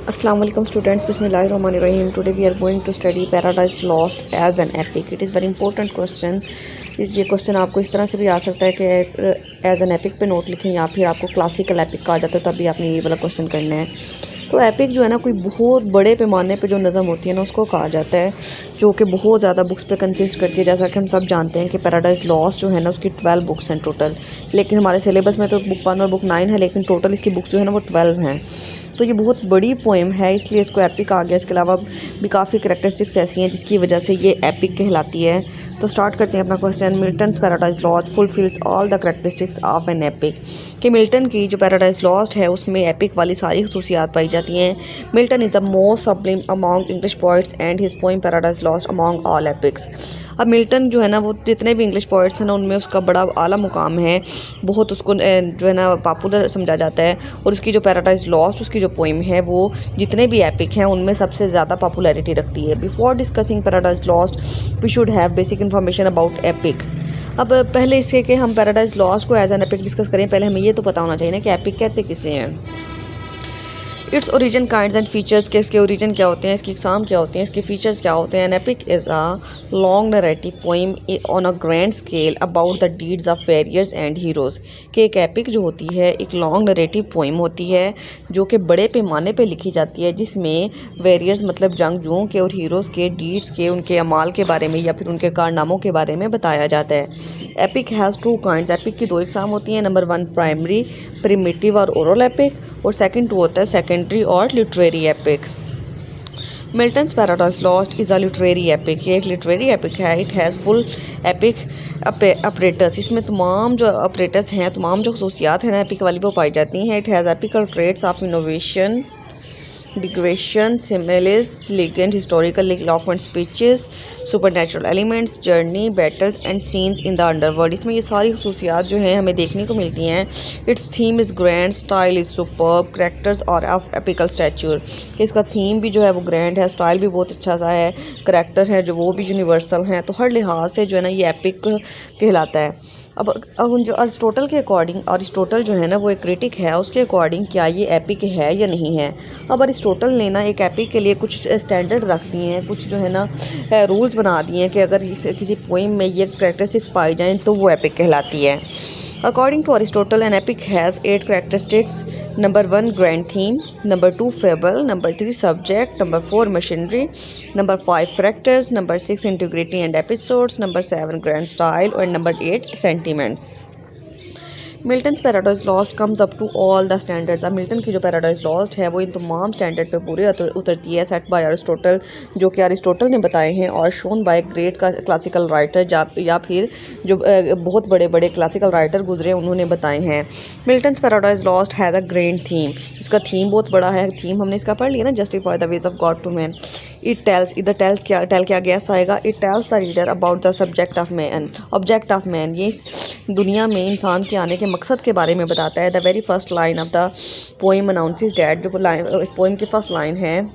Assalamu alaikum students, Bismillahirrahmanirrahim. Today we are going to study Paradise Lost as an epic. It is very important question. ये question आपको इस तरह से भी आ सकता है कि एज एन एपिक पे नोट लिखें या फिर आपको क्लासिकल एपिक कहा जाता है, तभी आपने ये वाला क्वेश्चन करना है। तो एपिक जो है ना, कोई बहुत बड़े पैमाने पे जो नज़म होती है ना, उसको कहा जाता है, जो कि बहुत ज़्यादा बुक्स पे कंसिस्ट करती है। जैसा कि हम सब जानते हैं कि पैराडाइज लॉस्ट जो है ना, उसकी 12 बुक्स हैं टोटल, लेकिन हमारे सिलेबस में तो बुक 1 और बुक 9 है, लेकिन टोटल इसकी बुक्स जो है ना वो 12 हैं। तो ये बहुत बड़ी पोएम है, इसलिए इसको एपिक आ गया। इसके अलावा भी काफ़ी करैक्टरिस्टिक्स ऐसी हैं जिसकी वजह से ये एपिक कहलाती है। तो स्टार्ट करते हैं अपना question. Milton's Paradise Lost fulfils all the characteristics of an epic. कि मिल्टन की जो पैराडाइज लॉस्ट है उसमें एपिक वाली सारी खसूसियात पाई जाती हैं। Milton is the most sublime among English poets and his poem Paradise Lost among all epics. अब मिल्टन जो है ना, वो जितने भी इंग्लिश पोइट्स हैं ना, उनमें उसका बड़ा आला मुकाम है, बहुत उसको जो है ना पॉपुलर समझा जाता है। और उसकी जो पैराडाइज लॉस्ट उसकी जो पोएम है वो जितने भी एपिक हैं उनमें सबसे ज़्यादा पॉपुलैरिटी रखती है। Before discussing Paradise Lost we should have basic information about epic. अब पहले इसके कि हम पैराडाइज लॉस्ट को एज एन एपिक डिस्कस करें, पहले हमें ये तो पता होना चाहिए ना कि एपिक कहते किसे हैं। Its origin kinds and features, के इसके ओरिजिन क्या होते हैं, इसकी इकसाम क्या होते हैं, इसके फीचर्स क्या होते हैं। N epic is a long narrative poem on a grand scale about the deeds of warriors and heroes. कि एक एपिक जो होती है एक लॉन्ग नरेटिव पोइम होती है जो कि बड़े पैमाने पे लिखी जाती है, जिसमें वॉरियर्स मतलब जंगजुओं के और हीरोज़ के डीड्स के, उनके अमाल के बारे में या फिर उनके कारनामों के बारे में बताया जाता है। Epic has 2 kinds. एपिक की 2 इकसाम होती हैं। नंबर 1 प्राइमरी प्रिमिटिव और ओरल एपिक, और सेकंड 2 होता है सेकेंडरी और literary epic. Milton's Paradise Lost is a literary epic. ये एक लिटरेरी एपिक है। It has full epic apparatus. इसमें तमाम जो अपरेटस हैं, तमाम जो खसूसियात हैं ना एपिक वाली, वो पाई जाती हैं। It has epical traits of innovation, digression, similes, legend, historical eloquent speeches, supernatural elements, journey, battles and scenes in the underworld. इसमें ये सारी खसूसियात जो हैं हमें देखने को मिलती हैं। It's theme is grand, style is superb, characters और ऑफ एपिकल स्टैचूर। इसका थीम भी जो है वो ग्रैंड है, स्टाइल भी बहुत अच्छा सा है, करैक्टर हैं जो वो भी यूनिवर्सल हैं। तो हर लिहाज से जो है ना ये एपिक कहलाता है। अब जो अरिस्टोटल के अकॉर्डिंग, अरिस्टोटल जो है ना वो एक क्रिटिक है, उसके अकॉर्डिंग क्या ये एपिक है या नहीं है। अब अरिस्टोटल ने ना एक एपिक के लिए कुछ स्टैंडर्ड रख दिए हैं, कुछ जो है ना रूल्स बना दिए हैं कि अगर किसी पोइम में ये करैक्टरिस्टिक्स पाई जाएँ तो वो एपिक कहलाती है। According to Aristotle, an epic has 8 characteristics. Number 1 grand theme, number 2 fable, number 3 subject, number 4 machinery, number 5 characters, number 6 integrity and episodes, number 7 grand style, and number 8 sentiments. Milton's Paradise Lost comes up to all the standards. अब Milton की जो paradise Lost है वो इन तमाम standard पे पूरे उतरती है, सेट बाय अरिस्टोटल, जो कि अरिस्टोटल ने बताए हैं, और shown by great classical writer या फिर जो बहुत बड़े बड़े क्लासिकल राइटर गुजरे उन्होंने बताए हैं। Milton's Paradise Lost has a grand theme. इसका थीम बहुत बड़ा है। थीम हमने इसका पढ़ लिया ना, justify the ways of God to man. It tells, इधर टेल्स क्या गैस आएगा। It tells the reader about the subject of man, object of man. ये दुनिया में इंसान के आने के मकसद के बारे में बताता है। The very first line of the poem announces that, जो लाइन इस पोइम की फर्स्ट लाइन है,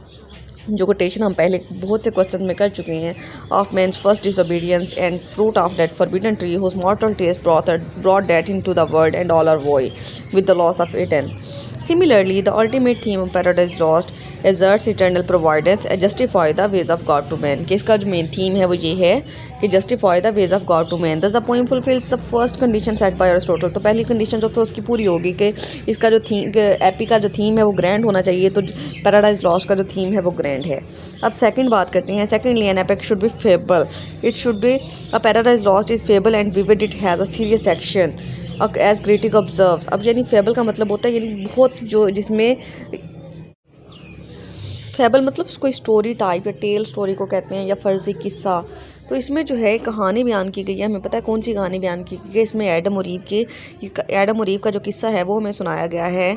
जो कोटेशन हम पहले बहुत से क्वेश्चन में कर चुके हैं, of man's first disobedience and fruit of that forbidden tree whose mortal taste brought death into the world and all our woe with the loss of Eden. Similarly, the ultimate theme of Paradise Lost asserts eternal providence and justify the ways of God to man. कि इसका जो main theme है वो ये है कि justify the ways of God to man. Thus the poem fulfills the first condition set by Aristotle. तो पहली कंडीशन जो तो उसकी पूरी होगी कि इसका जो थीम, एपिक का जो थीम है वो ग्रैंड होना चाहिए, तो पैराडाइज लॉस्ट का जो थीम है वो ग्रैंड है। अब सेकंड बात करते हैं। Secondly, an epic should be fable. It should be a Paradise Lost is fable and vivid. It has a serious action as critic observes. अब यानी फेबल का मतलब होता है यानी बहुत जो, जिसमें फेबल मतलब कोई स्टोरी टाइप या टेल स्टोरी को कहते हैं, या फ़र्ज़ी किस्सा। तो इसमें जो है कहानी बयान की गई है। हमें पता है कौन सी कहानी बयान की गई है। इसमें एडम और ईव का जो किस्सा है वो हमें सुनाया गया है।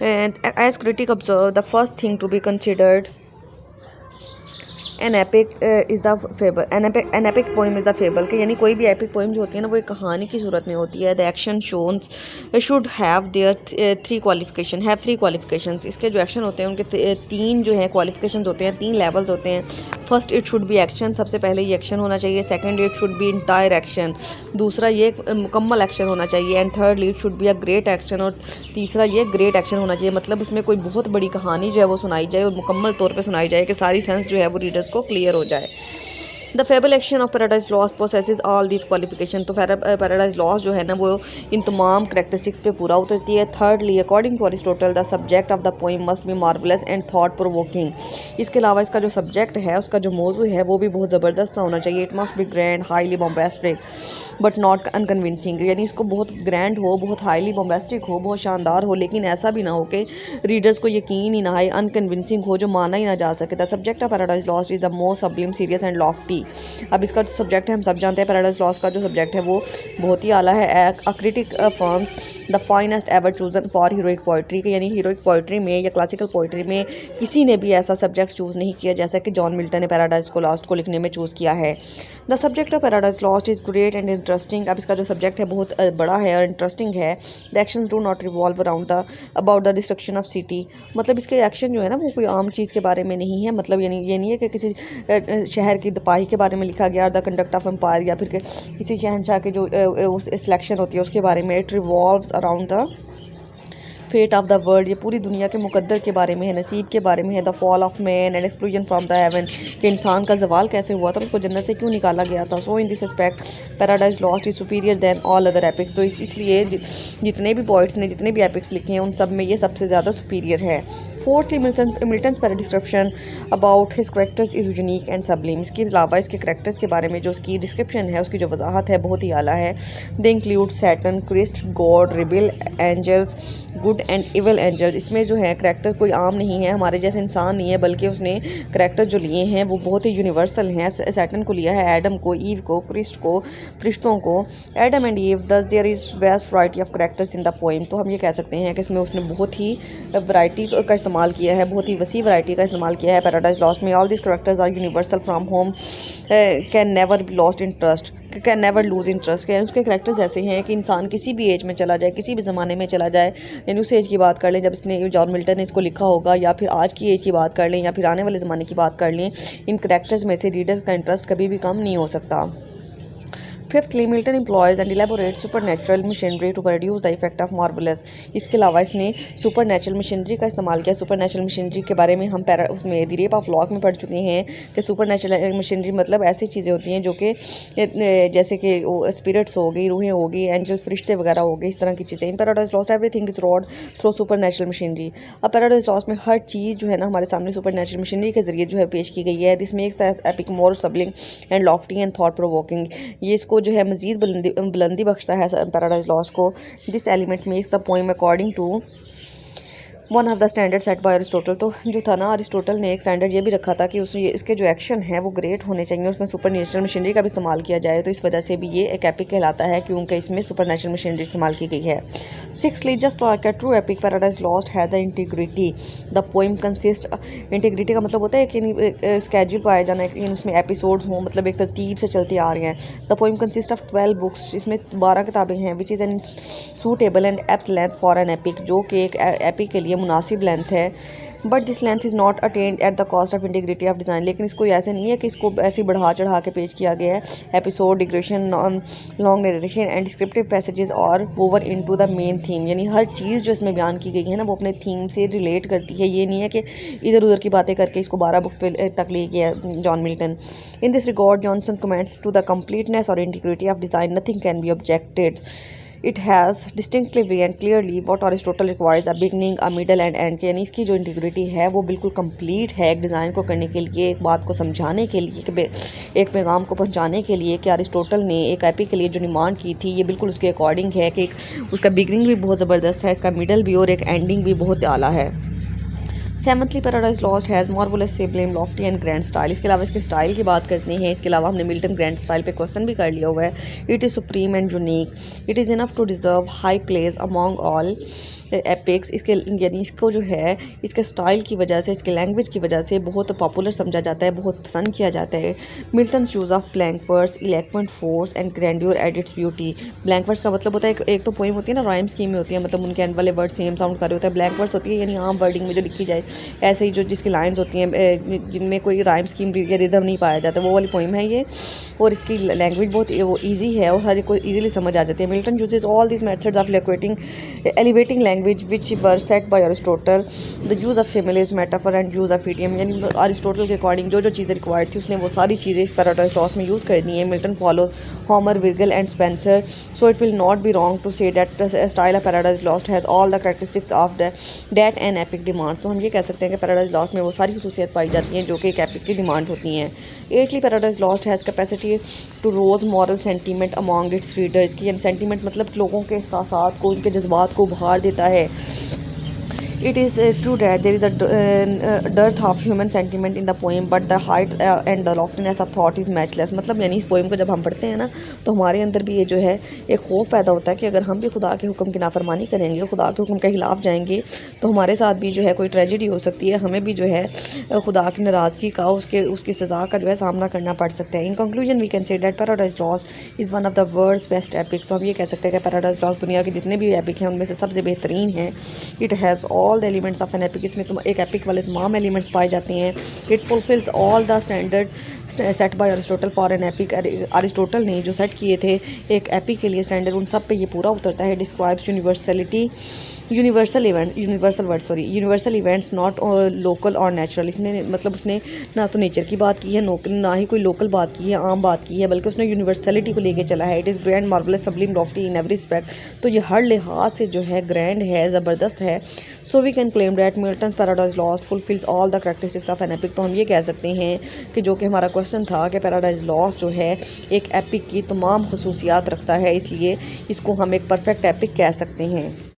As critic observe the first thing to be considered an epic is the fable, an epic poem is the fable के यानी कोई भी एपिक पोइम जो होती है ना वो एक कहानी की सूरत में होती है। The action shown should have their three qualifications. इसके जो एक्शन होते हैं उनके तीन जो हैं क्वालिफिकेशंस होते हैं, तीन लेवल्स होते हैं। First it should B action, सबसे पहले ये एक्शन होना चाहिए। Second it should B entire action, दूसरा ये मुकम्मल एक्शन होना चाहिए। And third it should be a great action, और तीसरा ये ग्रेट एक्शन होना चाहिए। मतलब इसमें कोई बहुत बड़ी कहानी जो है वो सुनाई जाए और मुकम्मल तौर पे सुनाई जाए कि सारी सेंस जो है वो रीडर्स को क्लियर हो जाए। The fable action of Paradise lost possesses all this qualification. तो पैराडाइज लॉस्ट जो है ना वो इन तमाम करेक्टरिस्टिक्स पे पूरा उतरती है। Thirdly according to Aristotle the subject of the poem must be marvellous and thought provoking. इसके अलावा इसका जो सब्जेक्ट है उसका जो मौजू है वो भी बहुत ज़बरदस्त होना चाहिए। It must be grand highly bombastic but not unconvincing, यानी इसको बहुत ग्रैंड हो, बहुत हाईली बॉम्बास्टिक हो, बहुत शानदार हो, लेकिन ऐसा भी ना हो कि रीडर्स को यकीन ही ना आए, अनकन्विंसिंग हो, जो माना ही ना जा सके। The subject of Paradise Lost is the most sublime serious and lofty. अब इसका जो सब्जेक्ट है हम सब जानते हैं, पैराडाइज लॉस्ट का जो सब्जेक्ट है वो बहुत ही आला है। अ critic firms the finest ever chosen for heroic poetry के, यानी हीरोइक पोइट्री में या क्लासिकल पोइट्री में किसी ने भी ऐसा सब्जेक्ट चूज़ नहीं किया जैसा कि जॉन मिल्टन ने पैराडाइज को लॉस्ट को लिखने में चूज़ किया है। The subject of Paradise Lost is great and interesting. अब इसका जो सब्जेक्ट है बहुत बड़ा है और इंटरेस्टिंग है। The actions do not revolve about the destruction of city. मतलब इसके एक्शन जो है ना वो कोई आम चीज़ के बारे में नहीं है। मतलब यानी ये नहीं है कि किसी शहर की दपाही के बारे में लिखा गया, द कंडक्ट ऑफ एम्पायर, या फिर किसी शहनशाह के जो सिलेक्शन होती है उसके बारे में। It revolves around the fate of the world, ये पूरी दुनिया के मुकद्दर के बारे में है, नसीब के बारे में है। The fall of man and exclusion from the haven, कि इंसान का जवाल कैसे हुआ था, उसको जन्नत से क्यों निकाला गया था। So in this aspect Paradise Lost is superior than all other epics. तो इसलिए जितने भी पोइट्स ने जितने भी एपिक्स लिखे हैं उन सब में ये सबसे ज़्यादा सुपीरियर है। Fourthly Milton's para description about his characters is unique and sublime. इसके अलावा इसके करेक्टर्स के बारे में जो उसकी डिस्क्रिप्शन है, उसकी जो वजाहत है बहुत ही आला है। They include Satan, Christ, God, rebel, angels, good and evil angels. इसमें जो है करैक्टर कोई आम नहीं है, हमारे जैसे इंसान नहीं है, बल्कि उसने करैक्टर जो लिए हैं वो बहुत ही यूनिवर्सल हैं। सैटर्न को लिया है, एडम को, ईव को, क्रिस्ट को, फरिश्तों को। Adam and Eve, thus there is vast variety of characters in the poem. तो हम ये कह सकते हैं कि इसमें उसने बहुत ही वैरायटी का इस्तेमाल किया है, बहुत ही वसी वैरायटी का इस्तेमाल किया है पैराडाइज लॉस्ट में। All this characters are universal from home can never be lost in trust, can never lose interest. के उसके करैक्टर्स ऐसे हैं कि इंसान किसी भी एज में चला जाए, किसी भी ज़माने में चला जाए, यानी उस एज की बात कर लें जब इसने जॉन मिल्टन ने इसको लिखा होगा, या फिर आज की एज की बात कर लें, या फिर आने वाले ज़माने की बात कर लें, इन करैक्टर्स में से रीडर्स का इंटरेस्ट कभी भी कम नहीं हो सकता। Fifthly Milton employs and elaborate super natural machinery to produce the effect of marvellous. इसके अलावा इसने सुपर नेचुरल मशीनरी का इस्तेमाल किया। सुपर नेचुरल मशीनरी के बारे में हम उसमें द रेप ऑफ लॉक में पढ़ चुके हैं कि सुपर नेचुरल मशीनरी मतलब ऐसी चीज़ें होती हैं जो कि जैसे कि स्पिरिट्स हो गई, रूहें हो गई, एंजल्स, फरिश्ते वगैरह हो गई, इस तरह की चीज़ें। In Paradise Lost everything is wrought through super natural machinery. अब पैराडाइज लॉस्ट में हर चीज़ जो है ना हमारे सामने सुपर नेचुरल मशीनरी के जरिए जो है पेश की गई है। This makes the epic more sublime and lofty and thought provoking. ये इसको जो है मज़ीद बुलंदी बख्शता है पैराडाइज लॉस्ट को। This element makes the poem according to one of the standard set by Aristotle. तो जो था ना अरिस्टोटल ने एक स्टैंडर्ड ये भी रखा था कि इसके जो एक्शन है वो ग्रेट होने चाहिए, उसमें सुपर नेचुरल मशीनरी का भी इस्तेमाल किया जाए। तो इस वजह से भी ये एक एपिक कहलाता है क्योंकि इसमें सुपर नेचुरल मशीनरी इस्तेमाल की गई है। Sixthly just like a true epic Paradise Lost है the integrity. The poem consist, integrity का मतलब होता है कि स्केड्यूल पाया जाना है, उसमें एपिसोड्स हों, मतलब एक तरतीब से चलती आ रही हैं। The poem consist of 12 books, इसमें 12 किताबें हैं, which is an suitable and apt length for an epic, जो कि एक एपिक के लिए मुनासिब लेंथ है। But this length is not attend at the cost of integrity of design. लेकिन इसको ऐसे नहीं है कि इसको ऐसे बढ़ा चढ़ा के पेश किया गया है। Episode, digression, long narration and descriptive passages are woven into the main theme, यानी हर चीज़ जो इसमें बयान की गई है ना वो अपने थीम से रिलेट करती है। ये नहीं है कि इधर उधर की बातें करके इसको 12 बुक्स पे तक ले गया John Milton. In this regard Johnson comments to the completeness और integrity of design nothing can be objected. It has distinctively and clearly what Aristotle requires a beginning, a middle and end. यानी इसकी जो integrity है वो बिल्कुल complete है एक design को करने के लिए, एक बात को समझाने के लिए, एक पैगाम को पहुंचाने के लिए कि अरिस्टोटल ने एक एपिक के लिए जो डिमांड की थी ये बिल्कुल उसके अकॉर्डिंग है कि उसका बिगनिंग भी बहुत ज़बरदस्त है, इसका मिडल भी और एक एंडिंग भी बहुत आला है। Seventhly Paradise Lost has marvellous sublime lofty and grand style. इसके अलावा इसके स्टाइल की बात करते हैं। इसके अलावा हमने मिल्टन ग्रैंड स्टाइल पे क्वेश्चन भी कर लिया हुआ है। It is supreme and unique, it is enough to deserve high place among all epics इसके यानी इसको जो है इसके स्टाइल की वजह से, इसके लैंग्वेज की वजह से बहुत पॉपुलर समझा जाता है, बहुत पसंद किया जाता है। Milton's use of blank words, eloquent force and grandeur at its beauty. Blank words का मतलब होता है एक तो पोइम होती है ना, राइम स्कीम में होती है, मतलब उनके एंड वाले वर्ड सेम साउंड कर रहे होते हैं। ब्लैंक वर्ड्स होती है यानी आम वर्डिंग में जो लिखी जाए, ऐसे ही जो जिसकी लाइन्स होती हैं जिनमें कोई राइम स्कीम या रिदम नहीं पाया जाता, वो वाली पोइम है ये। और इसकी लैंग्वेज बहुत वो ईजी है और हर एक को ईजिली समझ आ जाती है। Milton uses all this methods of elevating language which were set by Aristotle, the use of similes, metaphor and use of idiom. यानी अरिस्टोटल के अकॉर्डिंग जो जो चीज़ें रिक्वायर्ड थी उसने वो सारी चीज़ें इस पैराडाइज लॉस्ट में यूज़ कर दी हैं। Milton follows Homer, Virgil and Spenser, so it will not be wrong to say that style of Paradise Lost has all the characteristics of that an epic demand. तो हम ये कह सकते हैं कि पैराडाइज लॉस्ट में वो सारी खसूसियत पाई जाती हैं जो कि एक एपिक की डिमांड होती हैं। Eighthly Paradise Lost has capacity to rouse moral sentiment among its readers की, यानी सेंटीमेंट मतलब लोगों के एहसासात को, उनके जज्बात को उभार देता है। It is true that there is a dearth of human sentiment in the poem, but the height and the loftiness of thought is matchless। मतलब यानी इस पोइम को जब हम पढ़ते हैं ना तो हमारे अंदर भी ये जो है एक खौफ पैदा होता है कि अगर हम भी खुदा के हुक्म की नाफरमानी करेंगे, खुदा के हुक्म के खिलाफ जाएंगे तो हमारे साथ भी जो है कोई ट्रेजेडी हो सकती है, हमें भी जो है खुदा की नाराज़गी का, उसकी सज़ा का जो है सामना करना पड़ सकता है। In conclusion we can say that Paradise Lost is one of the world's best epics. तो हम ये कह सकते हैं कि पैराडाइज लॉस्ट दुनिया के जितने भी एपिक हैं उनमें से सबसे बेहतरीन है। It has all the elements of an epic, इसमें एक एपिक वाले तमाम एलिमेंट्स पाए जाते हैं। It fulfils all the standard set by Aristotle for an epic. Aristotle ने जो सेट किए थे एक एपिक के लिए स्टैंडर्ड, उन सब पे ये पूरा उतरता है। Describes universal events not local और नेचुरल। इसने मतलब उसने ना तो नेचर की बात की है, ना ही कोई लोकल बात की है, आम बात की है, बल्कि उसने यूनिवर्सलिटी को लेके चला है। It is grand, marvellous, sublime, lofty in every respect. तो ये हर लिहाज से जो है ग्रैंड है, ज़बरदस्त है। So we can claim that Milton's Paradise Lost fulfils all the characteristics of an epic. तो हम ये कह सकते हैं कि जो कि हमारा क्वेश्चन था कि पैराडाइज लॉस्ट जो है एक एपिक की तमाम खसूसियात रखता है, इसलिए इसको हम एक परफेक्ट एपिक कह सकते हैं।